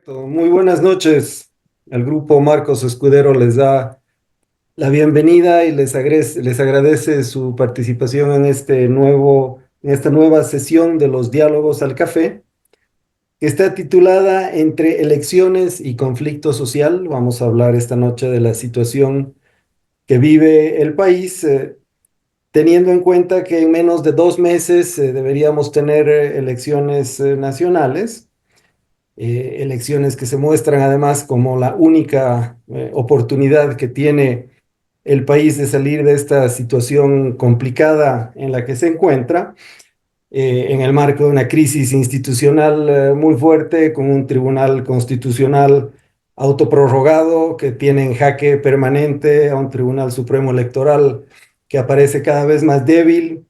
Muy buenas noches. El grupo Marcos Escudero les da la bienvenida y les agradece su participación en en esta nueva sesión de los diálogos al café, que está titulada Entre elecciones y conflicto social. Vamos a hablar esta noche de la situación que vive el país, teniendo en cuenta que en menos de 2 meses deberíamos tener elecciones nacionales. Elecciones que se muestran además como la única oportunidad que tiene el país de salir de esta situación complicada en la que se encuentra, en el marco de una crisis institucional muy fuerte, con un tribunal constitucional autoprorrogado que tiene en jaque permanente a un tribunal supremo electoral que aparece cada vez más débil,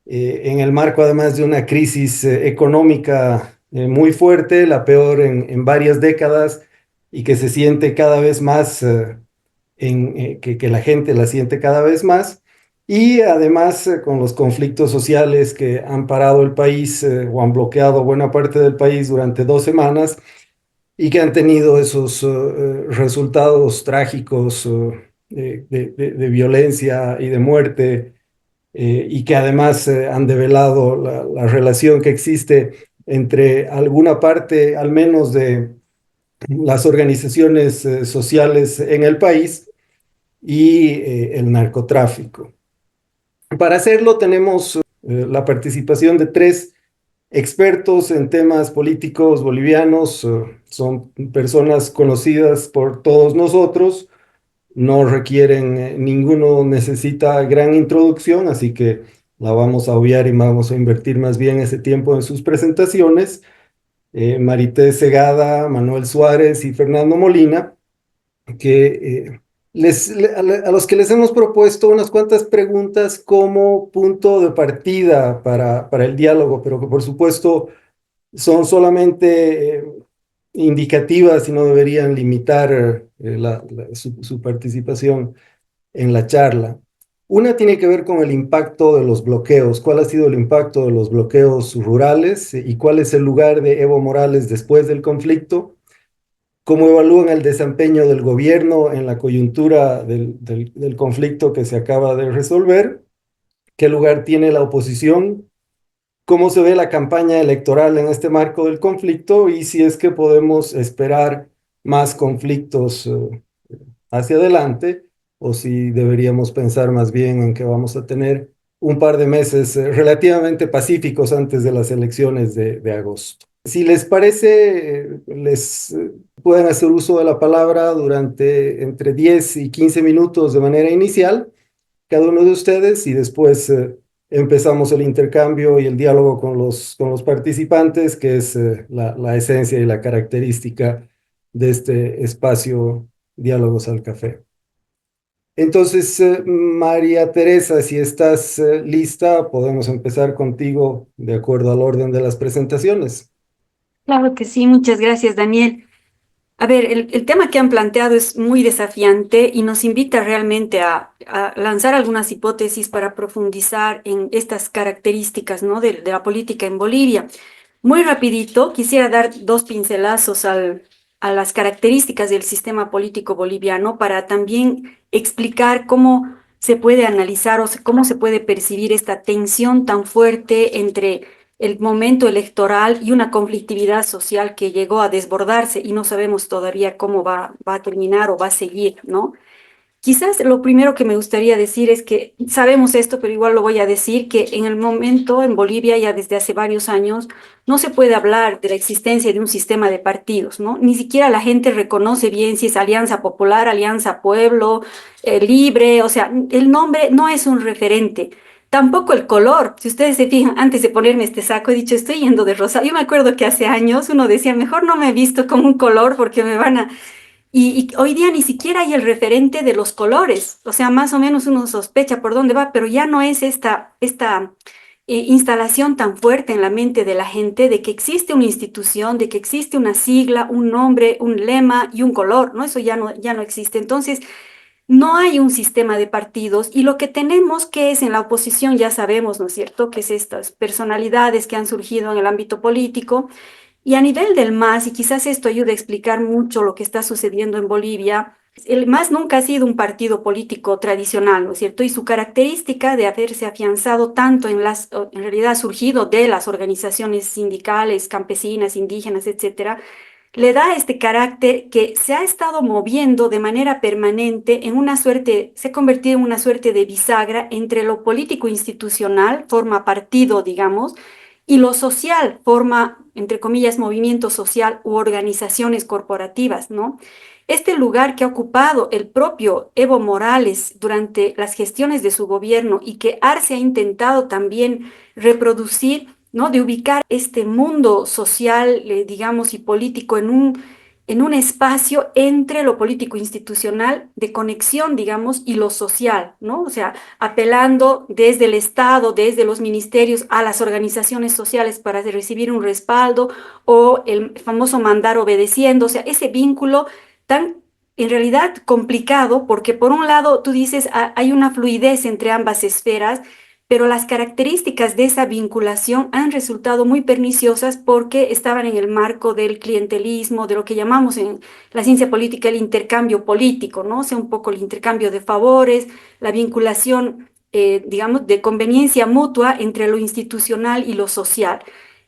en el marco además de una crisis económica muy fuerte, la peor en varias décadas, y que se siente cada vez más, que la gente la siente cada vez más, y además con los conflictos sociales que han parado el país o han bloqueado buena parte del país durante 2 semanas y que han tenido esos resultados trágicos de violencia y de muerte, y que además han develado la relación que existe entre alguna parte, al menos, de las organizaciones sociales en el país y el narcotráfico. Para hacerlo tenemos la participación de tres expertos en temas políticos bolivianos. Son personas conocidas por todos nosotros, no requieren, ninguno necesita gran introducción, así que la vamos a obviar y vamos a invertir más bien ese tiempo en sus presentaciones. Marité Segada, Manuel Suárez y Fernando Molina, que a los que les hemos propuesto unas cuantas preguntas como punto de partida para el diálogo, pero que por supuesto son solamente indicativas y no deberían limitar su participación en la charla. Una tiene que ver con el impacto de los bloqueos. ¿Cuál ha sido el impacto de los bloqueos rurales y cuál es el lugar de Evo Morales después del conflicto? ¿Cómo evalúan el desempeño del gobierno en la coyuntura del conflicto que se acaba de resolver? ¿Qué lugar tiene la oposición? ¿Cómo se ve la campaña electoral en este marco del conflicto? Y si es que podemos esperar más conflictos hacia adelante, o si deberíamos pensar más bien en que vamos a tener un par de meses relativamente pacíficos antes de las elecciones de agosto. Si les parece, les pueden hacer uso de la palabra durante entre 10 y 15 minutos de manera inicial, cada uno de ustedes, y después empezamos el intercambio y el diálogo con los participantes, que es la esencia y la característica de este espacio Diálogos al Café. Entonces, María Teresa, si estás lista, podemos empezar contigo de acuerdo al orden de las presentaciones. Claro que sí, muchas gracias, Daniel. A ver, el tema que han planteado es muy desafiante y nos invita realmente a lanzar algunas hipótesis para profundizar en estas características, ¿no? de la política en Bolivia. Muy rapidito, quisiera dar dos pincelazos a las características del sistema político boliviano para también explicar cómo se puede analizar cómo se puede percibir esta tensión tan fuerte entre el momento electoral y una conflictividad social que llegó a desbordarse y no sabemos todavía cómo va a terminar o va a seguir, ¿no? Quizás lo primero que me gustaría decir es que sabemos esto, pero igual lo voy a decir, que en el momento en Bolivia, ya desde hace varios años, no se puede hablar de la existencia de un sistema de partidos, ¿no? Ni siquiera la gente reconoce bien si es Alianza Popular, Alianza Pueblo, Libre, o sea, el nombre no es un referente. Tampoco el color. Si ustedes se fijan, antes de ponerme este saco, he dicho, estoy yendo de rosa. Yo me acuerdo que hace años uno decía, mejor no me he visto con un color porque me van a y hoy día ni siquiera hay el referente de los colores, o sea, más o menos uno sospecha por dónde va, pero ya no es esta instalación tan fuerte en la mente de la gente de que existe una institución, de que existe una sigla, un nombre, un lema y un color, ¿no? Eso ya no existe. Entonces, no hay un sistema de partidos y lo que tenemos que es en la oposición, ya sabemos, ¿no es cierto?, que es estas personalidades que han surgido en el ámbito político Y a nivel del MAS, y quizás esto ayude a explicar mucho lo que está sucediendo en Bolivia, el MAS nunca ha sido un partido político tradicional, ¿no es cierto? Y su característica de haberse afianzado tanto en realidad ha surgido de las organizaciones sindicales, campesinas, indígenas, etcétera, le da este carácter que se ha estado moviendo de manera permanente en una suerte, se ha convertido en una suerte de bisagra entre lo político institucional, forma partido, digamos, y lo social, forma, entre comillas, movimiento social u organizaciones corporativas, ¿no? Este lugar que ha ocupado el propio Evo Morales durante las gestiones de su gobierno y que Arce ha intentado también reproducir, ¿no? De ubicar este mundo social, digamos, y político en un espacio entre lo político institucional de conexión, digamos, y lo social, ¿no? O sea, apelando desde el Estado, desde los ministerios a las organizaciones sociales para recibir un respaldo o el famoso mandar obedeciendo, o sea, ese vínculo tan en realidad complicado porque por un lado tú dices hay una fluidez entre ambas esferas, pero las características de esa vinculación han resultado muy perniciosas porque estaban en el marco del clientelismo, de lo que llamamos en la ciencia política el intercambio político, ¿no? O sea, un poco el intercambio de favores, la vinculación, digamos, de conveniencia mutua entre lo institucional y lo social.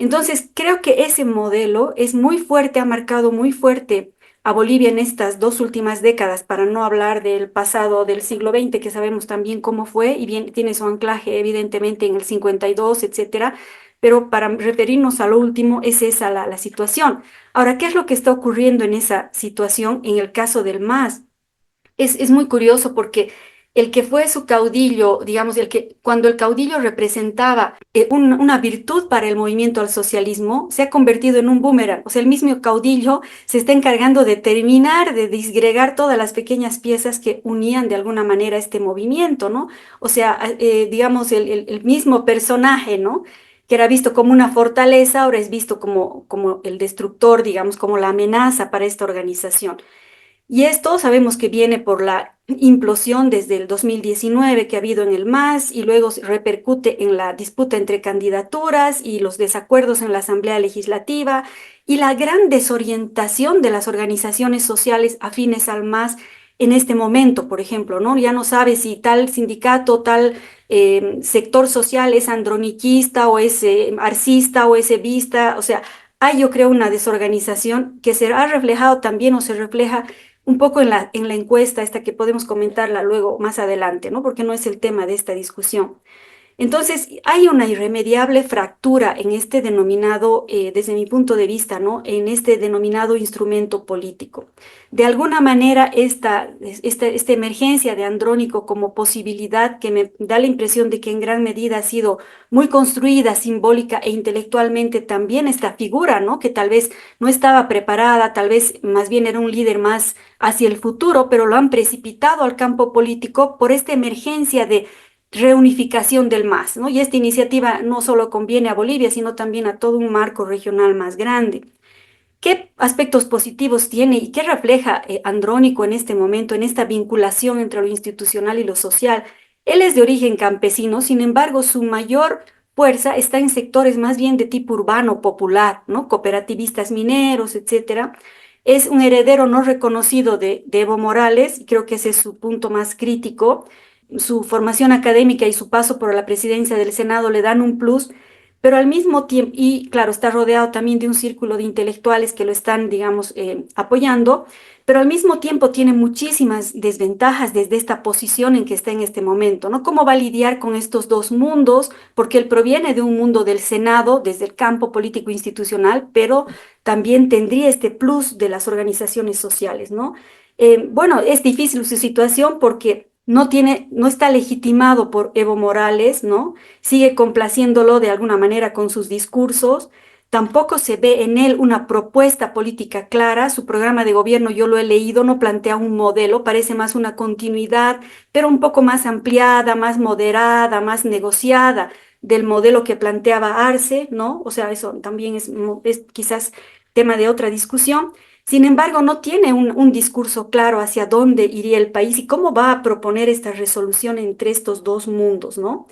Entonces, creo que ese modelo es muy fuerte, ha marcado muy fuerte a Bolivia en estas dos últimas décadas, para no hablar del pasado del siglo XX, que sabemos también cómo fue, y bien tiene su anclaje evidentemente en el 52, etcétera, pero para referirnos a lo último, es esa la situación. Ahora, ¿qué es lo que está ocurriendo en esa situación en el caso del MAS? Es muy curioso porque el que fue su caudillo, digamos, el que cuando el caudillo representaba una virtud para el movimiento al socialismo, se ha convertido en un boomerang. O sea, el mismo caudillo se está encargando de terminar, de disgregar todas las pequeñas piezas que unían de alguna manera este movimiento, ¿no? O sea, digamos, el mismo personaje, ¿no? Que era visto como una fortaleza, ahora es visto como el destructor, digamos, como la amenaza para esta organización. Y esto sabemos que viene por la implosión desde el 2019 que ha habido en el MAS y luego se repercute en la disputa entre candidaturas y los desacuerdos en la Asamblea Legislativa y la gran desorientación de las organizaciones sociales afines al MAS en este momento, por ejemplo, ¿no? Ya no sabe si tal sindicato, tal sector social es androniquista o es arcista o es evista, o sea, hay yo creo una desorganización que se ha reflejado también o se refleja un poco en la encuesta esta que podemos comentarla luego más adelante, ¿no? Porque no es el tema de esta discusión. Entonces, hay una irremediable fractura en este denominado, desde mi punto de vista, ¿no? En este denominado instrumento político. De alguna manera, esta emergencia de Andrónico como posibilidad que me da la impresión de que en gran medida ha sido muy construida, simbólica e intelectualmente también esta figura, ¿no? Que tal vez no estaba preparada, tal vez más bien era un líder más hacia el futuro, pero lo han precipitado al campo político por esta emergencia de reunificación del MAS, ¿no? Y esta iniciativa no solo conviene a Bolivia, sino también a todo un marco regional más grande. ¿Qué aspectos positivos tiene y qué refleja Andrónico en este momento, en esta vinculación entre lo institucional y lo social? Él es de origen campesino, sin embargo, su mayor fuerza está en sectores más bien de tipo urbano, popular, ¿no? Cooperativistas mineros, etcétera. Es un heredero no reconocido de Evo Morales, y creo que ese es su punto más crítico. Su formación académica y su paso por la presidencia del Senado le dan un plus, pero al mismo tiempo, y claro, está rodeado también de un círculo de intelectuales que lo están, digamos, apoyando, pero al mismo tiempo tiene muchísimas desventajas desde esta posición en que está en este momento, ¿no? ¿Cómo va a lidiar con estos dos mundos? Porque él proviene de un mundo del Senado, desde el campo político institucional, pero también tendría este plus de las organizaciones sociales, ¿no? Bueno, es difícil su situación porque no tiene, no está legitimado por Evo Morales, ¿no? Sigue complaciéndolo de alguna manera con sus discursos. Tampoco se ve en él una propuesta política clara. Su programa de gobierno, yo lo he leído, no plantea un modelo, parece más una continuidad, pero un poco más ampliada, más moderada, más negociada del modelo que planteaba Arce, ¿no? O sea, eso también es quizás tema de otra discusión. Sin embargo, no tiene un discurso claro hacia dónde iría el país y cómo va a proponer esta resolución entre estos dos mundos, ¿no?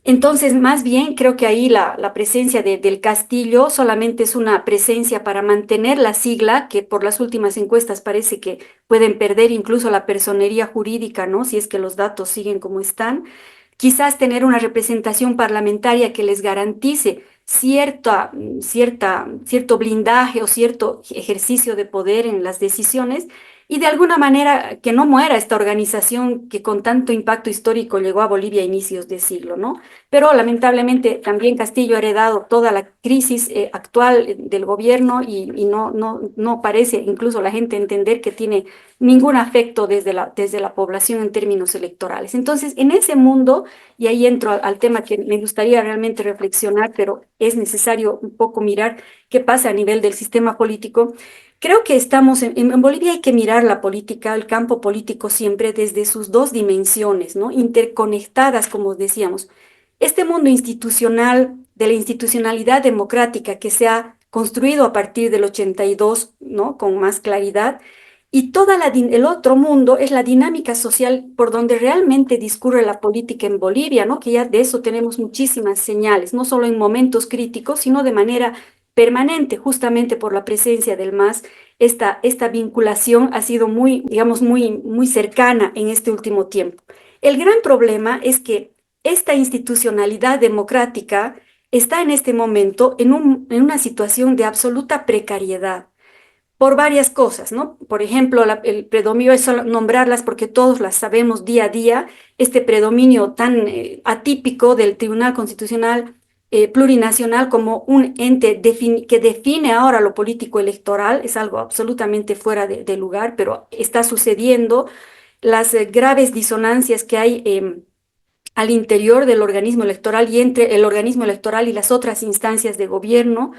Entonces, más bien, creo que ahí la presencia del Castillo solamente es una presencia para mantener la sigla, que por las últimas encuestas parece que pueden perder incluso la personería jurídica, ¿no? Si es que los datos siguen como están. Quizás tener una representación parlamentaria que les garantice cierto blindaje o cierto ejercicio de poder en las decisiones y de alguna manera que no muera esta organización que con tanto impacto histórico llegó a Bolivia a inicios de siglo, ¿no? Pero lamentablemente también Castillo ha heredado toda la crisis actual del gobierno y no parece incluso la gente entender que tiene ningún afecto desde la población en términos electorales. Entonces, en ese mundo, y ahí entro al tema que me gustaría realmente reflexionar, pero es necesario un poco mirar qué pasa a nivel del sistema político. Creo que estamos en Bolivia hay que mirar la política, el campo político siempre desde sus dos dimensiones, ¿no? Interconectadas, como decíamos. Este mundo institucional, de la institucionalidad democrática que se ha construido a partir del 82, ¿no? Con más claridad, y el otro mundo es la dinámica social por donde realmente discurre la política en Bolivia, ¿no? Que ya de eso tenemos muchísimas señales, no solo en momentos críticos, sino de manera permanente, justamente por la presencia del MAS. Esta vinculación ha sido muy, digamos, muy cercana en este último tiempo. El gran problema es que esta institucionalidad democrática está en este momento en una situación de absoluta precariedad por varias cosas, ¿no? Por ejemplo, el predominio es solo nombrarlas porque todos las sabemos día a día, este predominio tan atípico del Tribunal Constitucional plurinacional como un ente que define ahora lo político electoral, es algo absolutamente fuera de lugar, pero está sucediendo. Las graves disonancias que hay al interior del organismo electoral y entre el organismo electoral y las otras instancias de gobierno,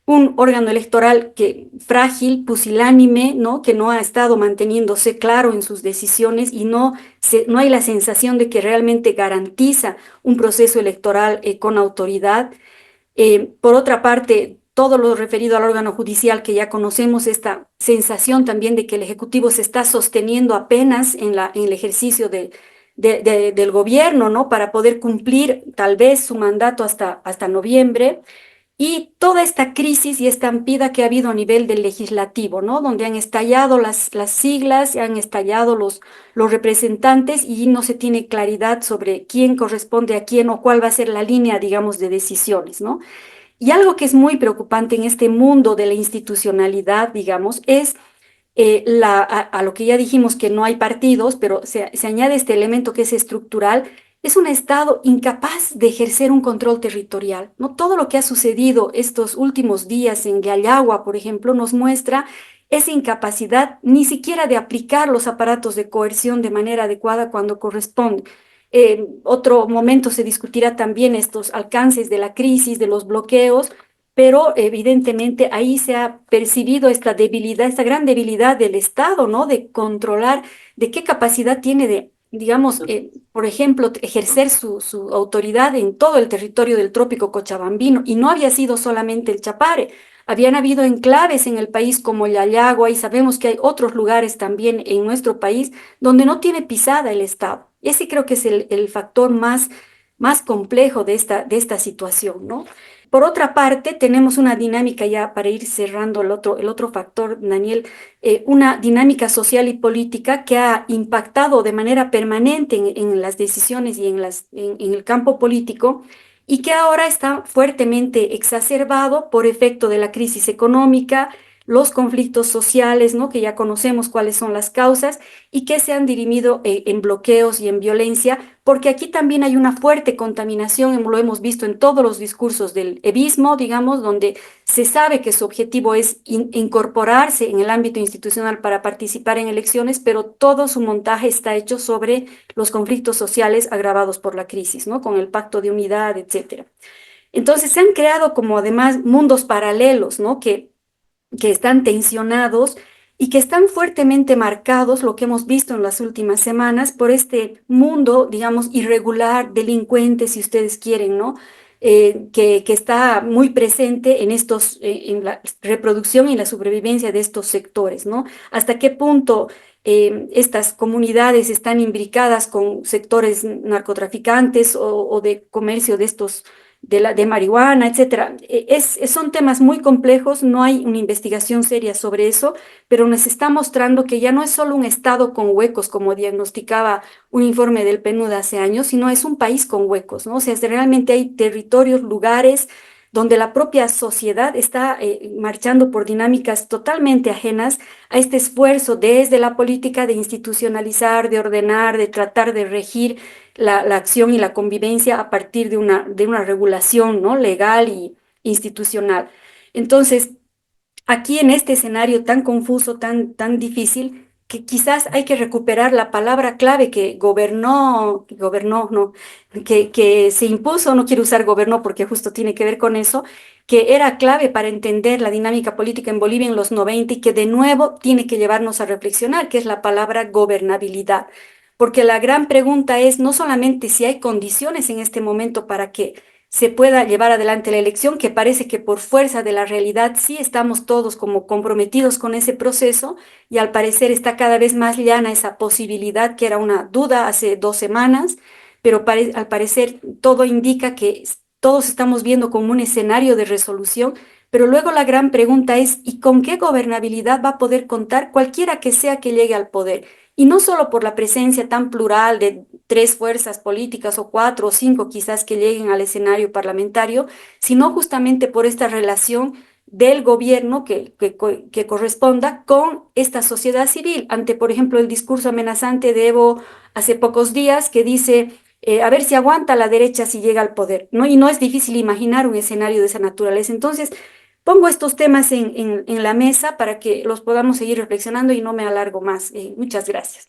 un órgano electoral que frágil, pusilánime, ¿no? Que no ha estado manteniéndose claro en sus decisiones y no hay la sensación de que realmente garantiza un proceso electoral con autoridad. Por otra parte, todo lo referido al órgano judicial que ya conocemos, esta sensación también de que el Ejecutivo se está sosteniendo apenas en el ejercicio del gobierno, ¿no? Para poder cumplir tal vez su mandato hasta noviembre. Y toda esta crisis y estampida que ha habido a nivel del legislativo, ¿no? Donde han estallado las siglas, han estallado los representantes y no se tiene claridad sobre quién corresponde a quién o cuál va a ser la línea, digamos, de decisiones, ¿no? Y algo que es muy preocupante en este mundo de la institucionalidad, digamos, es a lo que ya dijimos que no hay partidos, pero se añade este elemento que es estructural, es un Estado incapaz de ejercer un control territorial, ¿no? Todo lo que ha sucedido estos últimos días en Yayagua, por ejemplo, nos muestra esa incapacidad ni siquiera de aplicar los aparatos de coerción de manera adecuada cuando corresponde. En otro momento se discutirá también estos alcances de la crisis, de los bloqueos, pero evidentemente ahí se ha percibido esta debilidad, esta gran debilidad del Estado, ¿no? De controlar, de qué capacidad tiene de, digamos, por ejemplo, ejercer su autoridad en todo el territorio del trópico cochabambino. Y no había sido solamente el Chapare, habían habido enclaves en el país como Yayagua y sabemos que hay otros lugares también en nuestro país donde no tiene pisada el Estado. Ese creo que es el factor más complejo de esta situación, ¿no? Por otra parte, tenemos una dinámica ya para ir cerrando el otro factor, Daniel, una dinámica social y política que ha impactado de manera permanente en las decisiones y en el campo político y que ahora está fuertemente exacerbado por efecto de la crisis económica, los conflictos sociales, ¿no? Que ya conocemos cuáles son las causas y que se han dirimido en bloqueos y en violencia, porque aquí también hay una fuerte contaminación, lo hemos visto en todos los discursos del evismo, digamos, donde se sabe que su objetivo es incorporarse en el ámbito institucional para participar en elecciones, pero todo su montaje está hecho sobre los conflictos sociales agravados por la crisis, ¿no? Con el pacto de unidad, etcétera. Entonces se han creado como además mundos paralelos, ¿no? Que están tensionados y que están fuertemente marcados, lo que hemos visto en las últimas semanas, por este mundo, digamos, irregular, delincuente, si ustedes quieren, ¿no? que está muy presente en en la reproducción y la sobrevivencia de estos sectores, ¿no? ¿Hasta qué punto estas comunidades están imbricadas con sectores narcotraficantes o de comercio de de marihuana, etcétera? Son temas muy complejos, no hay una investigación seria sobre eso, pero nos está mostrando que ya no es solo un estado con huecos, como diagnosticaba un informe del PNUD hace años, sino es un país con huecos, ¿no? O sea, realmente hay territorios, lugares donde la propia sociedad está marchando por dinámicas totalmente ajenas a este esfuerzo desde la política de institucionalizar, de ordenar, de tratar de regir la acción y la convivencia a partir de de una regulación, ¿no? Legal y institucional. Entonces, aquí en este escenario tan confuso, tan difícil, que quizás hay que recuperar la palabra clave que gobernó, no, que se impuso, no quiero usar gobernó porque justo tiene que ver con eso, que era clave para entender la dinámica política en Bolivia en los 90 y que de nuevo tiene que llevarnos a reflexionar, que es la palabra gobernabilidad. Porque la gran pregunta es no solamente si hay condiciones en este momento para que se pueda llevar adelante la elección, que parece que por fuerza de la realidad sí estamos todos como comprometidos con ese proceso y al parecer está cada vez más llana esa posibilidad que era una duda hace 2 semanas, pero al parecer todo indica que todos estamos viendo como un escenario de resolución, pero luego la gran pregunta es, ¿y con qué gobernabilidad va a poder contar cualquiera que sea que llegue al poder? Y no solo por la presencia tan plural de 3 fuerzas políticas o 4 o 5 quizás que lleguen al escenario parlamentario, sino justamente por esta relación del gobierno que corresponda con esta sociedad civil, ante, por ejemplo, el discurso amenazante de Evo hace pocos días que dice, a ver si aguanta la derecha si llega al poder, ¿no? Y no es difícil imaginar un escenario de esa naturaleza. Entonces, pongo estos temas en la mesa para que los podamos seguir reflexionando y no me alargo más. Muchas gracias.